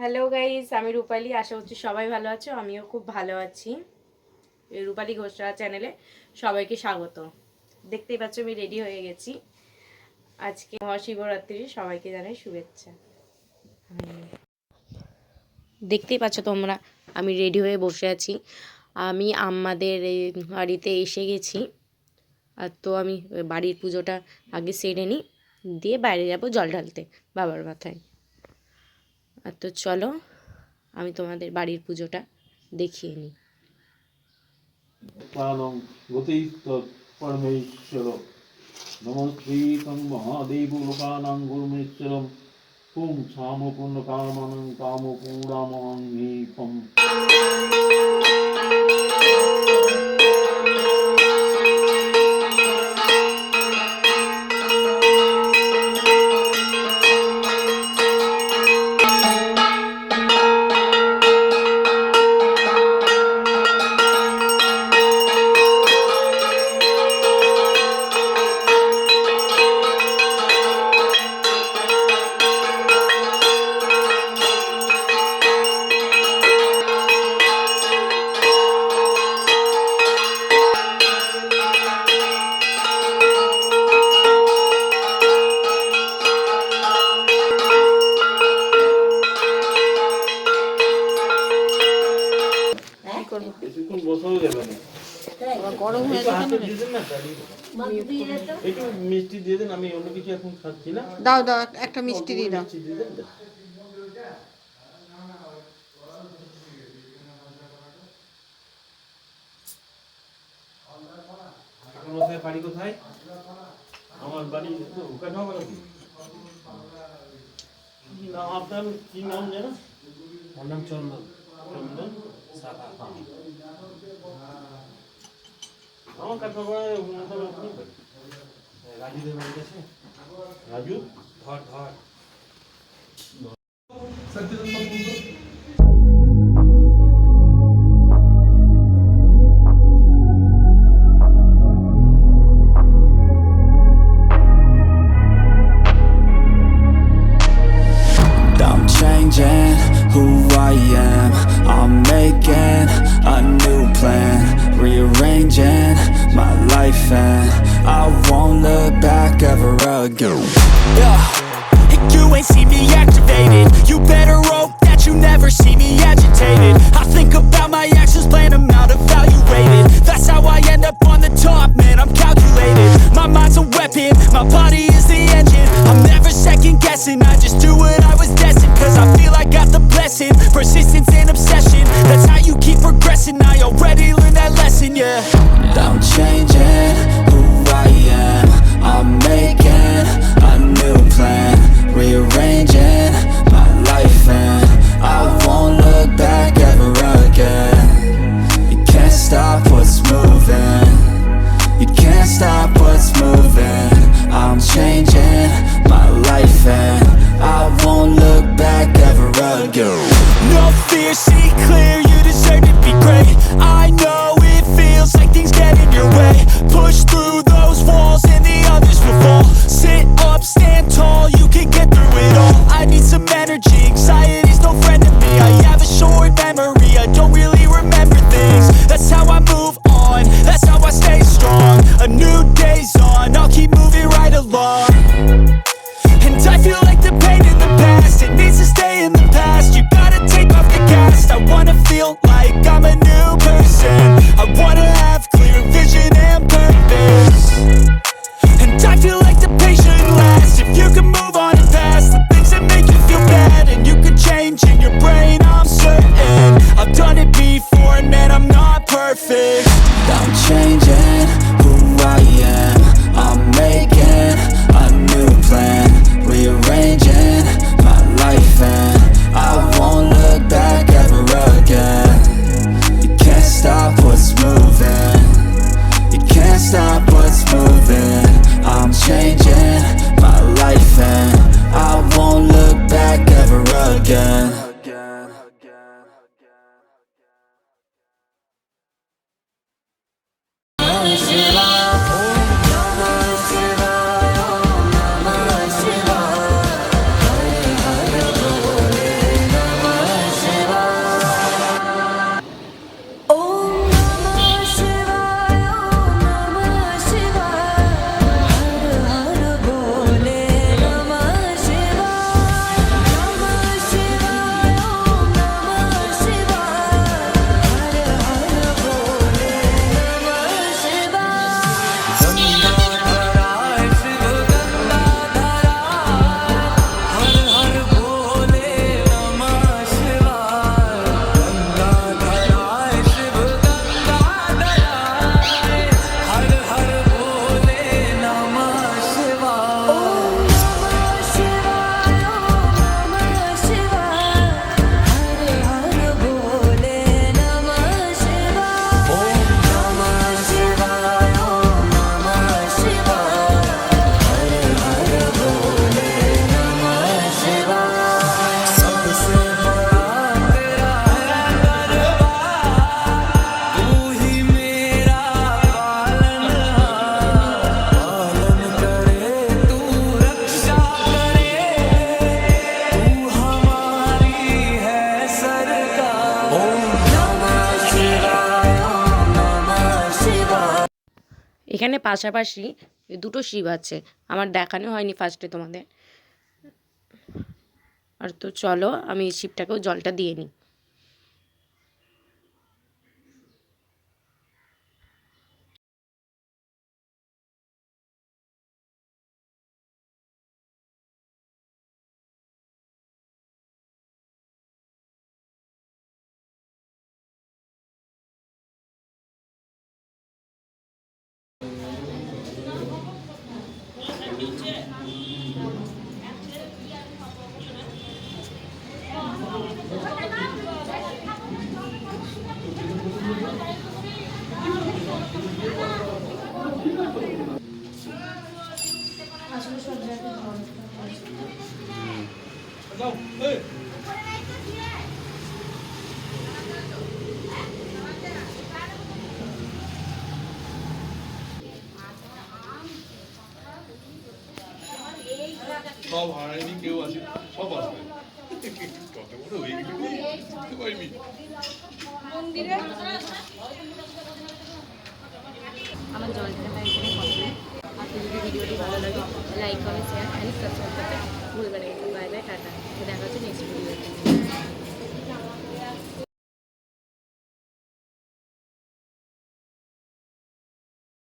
Hello guys, আমি রূপালী। আশা করছি সবাই ভালো আছো, আমিও খুব ভালো আছি। এই রূপালী ঘোষরা চ্যানেলে সবাইকে স্বাগত। দেখতেই পাচ্ছ আমি রেডি হয়ে গেছি। আজকে মহাশিবরাত্রি, সবাইকে জানাই শুভেচ্ছা। দেখতেই পাচ্ছ তোমরা আমি রেডি হয়ে বসে আছি। আমি আমাদের এই বাড়িতে এসে গেছি। আর তো আমি বাড়ির পুজোটা আগে সেরে নিই, দিয়ে বাইরে যাব জল ঢালতে বাবার মাথায়। আর তো চলো আমি তোমাদের বাড়ির পুজোটা দেখিয়ে নিই। পরমেশ্বর নমস্তে তং মহাদেব লোকানাং গুরুমেশ্বরম পুং ছাম পূর্ণ কামানং কাম পুরামাং নিপম। গরম হয়ে একটু মিষ্টি দিয়ে দেন, আমি অন্য কিছু এখন খাচ্ছি না। দাও দাও, একটা মিষ্টি দিয়ে দাও। বাড়ি কোথায়? আমার বাড়ি আপনার কি নাম জানো? আমার নাম চন্দন। চন্দন সাহা। আমার কাঠগড়ায় রাজুদের বাড়ি আছে। রাজু ধর ধর। I'm changing who I am. I'm making a new plan, rearranging my life, and I won't look back ever again. Yeah, you ain't see me activated. You better hope that you never see me agitated. I think about my actions, plan them out, evaluated. That's how I end up on the top, man, I'm calculated. My mind's a weapon, my body is the engine. I'm never second guessing, I just do what I was destined. Cause I feel I got the blessing, persistence and obsession. That's how you keep progressing, I already learned that lesson, yeah. I'm changing who I am. I'm making a new plan, rearranging my life, and I won't look back ever again. You can't stop what's moving. You can't stop what's moving. I'm changing my life, and I won't look back ever again. No fear, see clear, you deserve to be great. I know it feels like things get in your way. Push through those walls and the others will fall. Sit up, stand tall, you can get through it all. I need some energy, anxiety's no friend to me. I have a short memory, I don't really remember things. That's how I move on, that's how I stay strong. A new day's on, I'll keep moving right along. And I feel like the pain in the past, it needs to stay in the past. You gotta take off the cast. I wanna feel like I'm a new person. I wanna have clear vision and purpose. And I feel like the pain shouldn't last. If you can move on and past the things that make you feel bad, and you can change in your brain, I'm certain. I've done it before and man, I'm not perfect. I'm changing who I am. I'm making a new plan, rearranging my life, and I won't look back ever again. You can't stop what's moving. You can't stop what's moving. I'm changing my life, and I won't look back ever again. এখানে পাশাপাশি দুটো শিব আছে, আমার দেখানো হয়নি ফার্স্টে তোমাদের। আর তো চলো আমি এই শিবটাকেও জলটা দিয়ে নিই। সব হারায়নি, কেউ আছে, সব আসবে। কত বড় হয়ে গেল বুঝতে পারিনি। আমার জল ঢালা এখানে কমপ্লিট। আপনি যদি ভিডিওটি ভালো লাগে like comment share and subscribe করতে ভুলবেন না। Bye bye, tata. দেখা হচ্ছে নেক্সট ভিডিওতে।